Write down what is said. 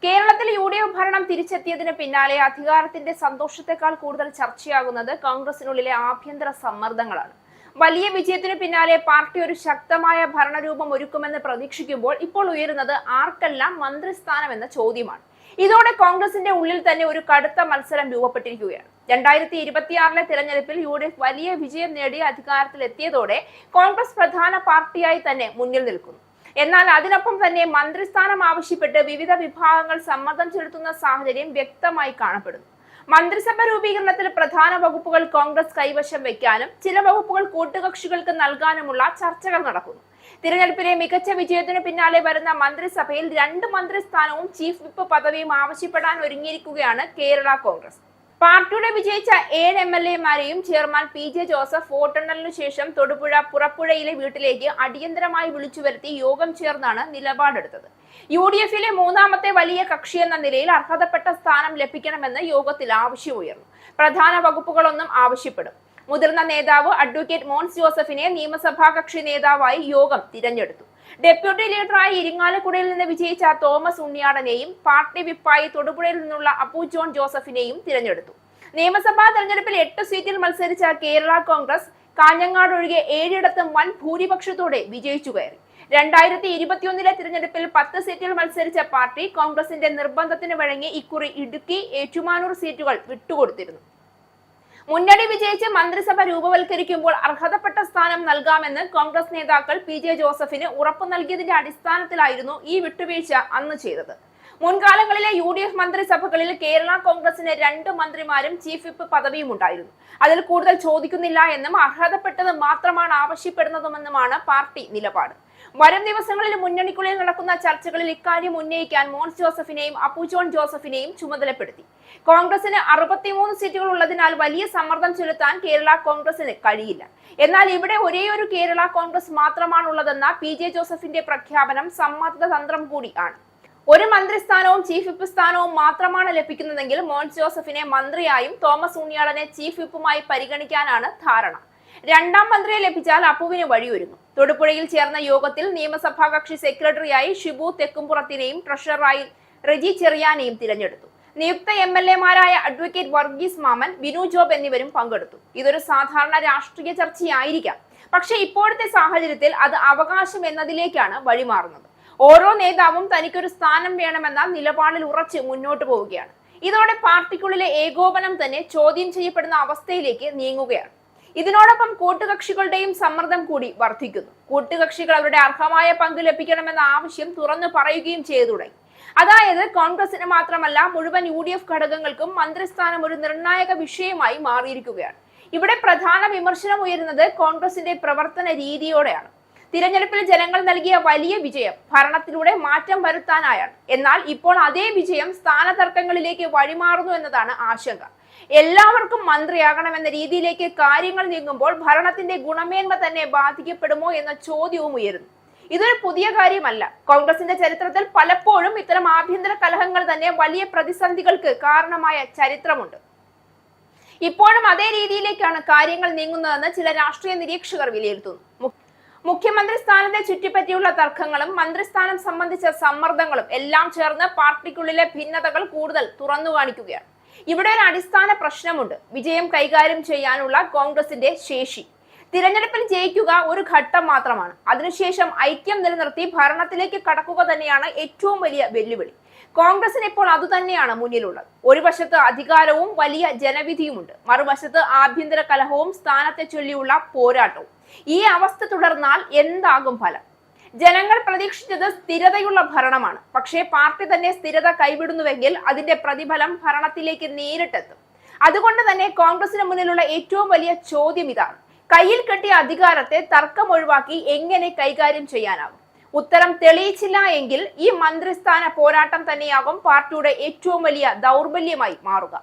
കേരളത്തിൽ യു.ഡി.എഫ് ഭരണം തിരിച്ചെത്തിയതിന് പിന്നാലെ അധികാരത്തിന്റെ സന്തോഷത്തെക്കാൾ കൂടുതൽ ചർച്ചയാകുന്നത് കോൺഗ്രസിനുള്ളിലെ ആഭ്യന്തര സമ്മർദ്ദങ്ങളാണ്. വലിയ വിജയത്തിനു പിന്നാലെ പാർട്ടി ഒരു ശക്തമായ ഭരണരൂപം ഒരുക്കുമെന്ന് പ്രതീക്ഷിക്കുമ്പോൾ ഇപ്പോൾ ഉയരുന്നത് ആർക്കെല്ലാം മന്ത്രിസ്ഥാനം എന്ന ചോദ്യമാണ്. ഇതോടെ കോൺഗ്രസിന്റെ ഉള്ളിൽ തന്നെ ഒരു കടുത്ത മത്സരം രൂപപ്പെട്ടിരിക്കുകയാണ്. 2026 തിരഞ്ഞെടുപ്പിൽ യു.ഡി.എഫ് വലിയ വിജയം നേടി അധികാരത്തിലെത്തിയതോടെ കോൺഗ്രസ് പ്രധാന പാർട്ടിയായി തന്നെ മുന്നിൽ നിൽക്കുന്നു. എന്നാൽ അതിനൊപ്പം തന്നെ മന്ത്രിസ്ഥാനം ആവശ്യപ്പെട്ട് വിവിധ വിഭാഗങ്ങൾ സമ്മർദ്ദം ചെലുത്തുന്ന സാഹചര്യം വ്യക്തമായി കാണപ്പെടുന്നു. മന്ത്രിസഭ രൂപീകരണത്തിൽ പ്രധാന വകുപ്പുകൾ കോൺഗ്രസ് കൈവശം വയ്ക്കാനും ചില വകുപ്പുകൾ കൂട്ടുകക്ഷികൾക്ക് നൽകാനുമുള്ള ചർച്ചകൾ നടക്കുന്നു. തിരഞ്ഞെടുപ്പിലെ മികച്ച വിജയത്തിനു പിന്നാലെ വരുന്ന മന്ത്രിസഭയിൽ 2 മന്ത്രിസ്ഥാനവും ചീഫ് വിപ്പ് പദവിയും ആവശ്യപ്പെടാൻ ഒരുങ്ങിയിരിക്കുകയാണ് കേരള കോൺഗ്രസ്. പാർട്ടിയുടെ വിജയിച്ച 7 MLA-മാരെയും ചെയർമാൻ PJ ജോസഫ് വോട്ടെണ്ണലിനു ശേഷം തൊടുപുഴ പുറപ്പുഴയിലെ വീട്ടിലേക്ക് അടിയന്തരമായി വിളിച്ചു വരുത്തി യോഗം ചേർന്നാണ് നിലപാടെടുത്തത്. യു.ഡി.എഫിലെ മൂന്നാമത്തെ വലിയ കക്ഷി എന്ന നിലയിൽ അർഹതപ്പെട്ട സ്ഥാനം ലഭിക്കണമെന്ന് യോഗത്തിൽ ആവശ്യമുയർന്നു. പ്രധാന വകുപ്പുകളൊന്നും ആവശ്യപ്പെടും. മുതിർന്ന നേതാവ് അഡ്വക്കേറ്റ് മോൻസ് ജോസഫിനെ നിയമസഭാ കക്ഷി നേതാവായി യോഗം തിരഞ്ഞെടുത്തു. ഡെപ്യൂട്ടി ലീഡറായി ഇരിങ്ങാലക്കുടയിൽ നിന്ന് വിജയിച്ച തോമസ് ഉണ്ണിയാടനെയും പാർട്ടി വിപ്പായി തൊടുപുഴയിൽ നിന്നുള്ള അപ്പു ജോൺ ജോസഫിനെയും തിരഞ്ഞെടുത്തു. നിയമസഭാ തെരഞ്ഞെടുപ്പിൽ 8 സീറ്റിൽ മത്സരിച്ച കേരള കോൺഗ്രസ് കാഞ്ഞങ്ങാട് ഒഴികെ 7 വൻ ഭൂരിപക്ഷത്തോടെ വിജയിച്ചു കയറി. 2021 തിരഞ്ഞെടുപ്പിൽ 10 സീറ്റിൽ മത്സരിച്ച പാർട്ടി കോൺഗ്രസിന്റെ നിർബന്ധത്തിന് വഴങ്ങി ഇക്കുറി ഇടുക്കി, ഏറ്റുമാനൂർ സീറ്റുകൾ വിട്ടുകൊടുത്തിരുന്നു. മുന്നണി വിജയിച്ച് മന്ത്രിസഭ രൂപവൽക്കരിക്കുമ്പോൾ അർഹതപ്പെട്ട സ്ഥാനം നൽകാമെന്ന് കോൺഗ്രസ് നേതാക്കൾ PJ ജോസഫിന് ഉറപ്പു നൽകിയതിന്റെ അടിസ്ഥാനത്തിലായിരുന്നു ഈ വിട്ടുവീഴ്ച അന്ന് ചെയ്തത്. മുൻകാലങ്ങളിലെ യു.ഡി.എഫ് മന്ത്രിസഭകളിൽ കേരള കോൺഗ്രസിന് 2 മന്ത്രിമാരും ചീഫ് വിപ്പ് പദവിയും ഉണ്ടായിരുന്നു. അതിൽ കൂടുതൽ ചോദിക്കുന്നില്ല എന്നും അർഹതപ്പെട്ടത് മാത്രമാണ് ആവശ്യപ്പെടുന്നതുമെന്നുമാണ് പാർട്ടി നിലപാട്. വരും ദിവസങ്ങളിൽ മുന്നണിക്കുള്ളിൽ നടക്കുന്ന ചർച്ചകളിൽ ഇക്കാര്യം ഉന്നയിക്കാൻ മോൻസ് ജോസഫിനെയും അപ്പു ജോൺ ജോസഫിനെയും ചുമതലപ്പെടുത്തി. കോൺഗ്രസിന് 63 സീറ്റുകൾ ഉള്ളതിനാൽ വലിയ സമ്മർദ്ദം ചെലുത്താൻ കേരള കോൺഗ്രസിന് കഴിയില്ല. എന്നാൽ ഇവിടെ ഒരേയൊരു കേരള കോൺഗ്രസ് മാത്രമാണുള്ളതെന്ന PJ ജോസഫിന്റെ പ്രഖ്യാപനം സമ്മർദ്ദ തന്ത്രം കൂടിയാണ്. ഒരു മന്ത്രിസ്ഥാനവും ചീഫ് വിപ്പ് സ്ഥാനവും മാത്രമാണ് ലഭിക്കുന്നതെങ്കിൽ മോൻസ് ജോസഫിനെ മന്ത്രിയായും തോമസ് ഉണ്ണിയാടനെ ചീഫ് വിപ്പുമായി പരിഗണിക്കാനാണ് ധാരണ. 2ാം മന്ത്രിയെ ലഭിച്ചാൽ അപ്പുവിന് വഴിയൊരുങ്ങും. തൊടുപുഴയിൽ ചേർന്ന യോഗത്തിൽ നിയമസഭാ കക്ഷി സെക്രട്ടറിയായി ഷിബു തെക്കുംപുറത്തിനെയും ട്രഷററായി റെജി ചെറിയാനെയും തിരഞ്ഞെടുത്തു. നിയുക്ത MLA-മാരായ അഡ്വക്കേറ്റ് വർഗീസ് മാമൻ, ബിനു ജോബ് എന്നിവരും പങ്കെടുത്തു. ഇതൊരു സാധാരണ രാഷ്ട്രീയ ചർച്ചയായിരിക്കാം. പക്ഷെ ഇപ്പോഴത്തെ സാഹചര്യത്തിൽ അത് അവകാശം എന്നതിലേക്കാണ് വഴിമാറുന്നത്. ഓരോ നേതാവും തനിക്കൊരു സ്ഥാനം വേണമെന്ന നിലപാടിൽ ഉറച്ച് മുന്നോട്ട് പോവുകയാണ്. ഇതോടെ പാർട്ടിക്കുള്ളിലെ ഏകോപനം തന്നെ ചോദ്യം ചെയ്യപ്പെടുന്ന അവസ്ഥയിലേക്ക് നീങ്ങുകയാണ്. ഇതിനോടൊപ്പം കൂട്ടുകക്ഷികളുടെയും സമ്മർദ്ദം കൂടി വർദ്ധിക്കുന്നു. കൂട്ടുകക്ഷികൾ അവരുടെ അർഹമായ പങ്ക് ലഭിക്കണമെന്ന ആവശ്യം തുറന്നു പറയുകയും ചെയ്തു തുടങ്ങി. അതായത് കോൺഗ്രസിന് മാത്രമല്ല മുഴുവൻ യു.ഡി.എഫ് ഘടകങ്ങൾക്കും മന്ത്രിസ്ഥാനം ഒരു നിർണായക വിഷയമായി മാറിയിരിക്കുകയാണ്. ഇവിടെ പ്രധാന വിമർശനം ഉയരുന്നത് കോൺഗ്രസിന്റെ പ്രവർത്തന രീതിയോടെയാണ്. തിരഞ്ഞെടുപ്പിൽ ജനങ്ങൾ നൽകിയ വലിയ വിജയം ഭരണത്തിലൂടെ മാറ്റം വരുത്താനായാണ്. എന്നാൽ ഇപ്പോൾ അതേ വിജയം സ്ഥാനതർക്കങ്ങളിലേക്ക് വഴിമാറുന്നു എന്നതാണ് ആശങ്ക. എല്ലാവർക്കും മന്ത്രിയാകണമെന്ന രീതിയിലേക്ക് കാര്യങ്ങൾ നീങ്ങുമ്പോൾ ഭരണത്തിന്റെ ഗുണമേന്മ തന്നെ ബാധിക്കപ്പെടുമോ എന്ന ചോദ്യവും ഉയരുന്നു. ഇതൊരു പുതിയ കാര്യമല്ല. കോൺഗ്രസിന്റെ ചരിത്രത്തിൽ പലപ്പോഴും ഇത്തരം ആഭ്യന്തര കലഹങ്ങൾ തന്നെ വലിയ പ്രതിസന്ധികൾക്ക് കാരണമായ ചരിത്രമുണ്ട്. ഇപ്പോഴും അതേ രീതിയിലേക്കാണ് കാര്യങ്ങൾ നീങ്ങുന്നതെന്ന് ചില രാഷ്ട്രീയ നിരീക്ഷകർ വിലയിരുത്തുന്നു. മുഖ്യമന്ത്രി സ്ഥാനത്തെ ചുറ്റിപ്പറ്റിയുള്ള തർക്കങ്ങളും മന്ത്രിസ്ഥാനം സംബന്ധിച്ച സമ്മർദ്ദങ്ങളും എല്ലാം ചേർന്ന് പാർട്ടിക്കുള്ളിലെ ഭിന്നതകൾ കൂടുതൽ തുറന്നു കാണിക്കുകയാണ്. ഇവിടെ ഒരു അടിസ്ഥാന പ്രശ്നമുണ്ട്: വിജയം കൈകാര്യം ചെയ്യാനുള്ള കോൺഗ്രസിന്റെ ശേഷി. തിരഞ്ഞെടുപ്പിൽ ജയിക്കുക ഒരു ഘട്ടം മാത്രമാണ്. അതിനുശേഷം ഐക്യം നിലനിർത്തി ഭരണത്തിലേക്ക് കടക്കുക തന്നെയാണ് ഏറ്റവും വലിയ വെല്ലുവിളി. കോൺഗ്രസിന് ഇപ്പോൾ അതുതന്നെയാണ് മുന്നിലുള്ളത്. ഒരു വശത്ത് അധികാരവും വലിയ ജനവിധിയുമുണ്ട്, മറുവശത്ത് ആഭ്യന്തര കലഹവും സ്ഥാനത്തെ ചൊല്ലിയുള്ള പോരാട്ടവും. ഈ അവസ്ഥ തുടർന്നാൽ എന്താകും ഫലം? ജനങ്ങൾ പ്രതീക്ഷിച്ചത് സ്ഥിരതയുള്ള ഭരണമാണ്. പക്ഷേ പാർട്ടി തന്നെ സ്ഥിരത കൈവിടുന്നുവെങ്കിൽ അതിന്റെ പ്രതിഫലം ഭരണത്തിലേക്ക് നേരിട്ടെത്തും. അതുകൊണ്ട് തന്നെ കോൺഗ്രസിന് മുന്നിലുള്ള ഏറ്റവും വലിയ ചോദ്യം ഇതാണ്: കയ്യിൽ കെട്ടിയ അധികാരത്തെ തർക്കം ഒഴിവാക്കി എങ്ങനെ കൈകാര്യം ചെയ്യാനാകും? ഉത്തരം തെളിയിച്ചില്ല എങ്കിൽ ഈ മന്ത്രിസ്ഥാന പോരാട്ടം തന്നെയാകും പാർട്ടിയുടെ ഏറ്റവും വലിയ ദൗർബല്യമായി മാറുക.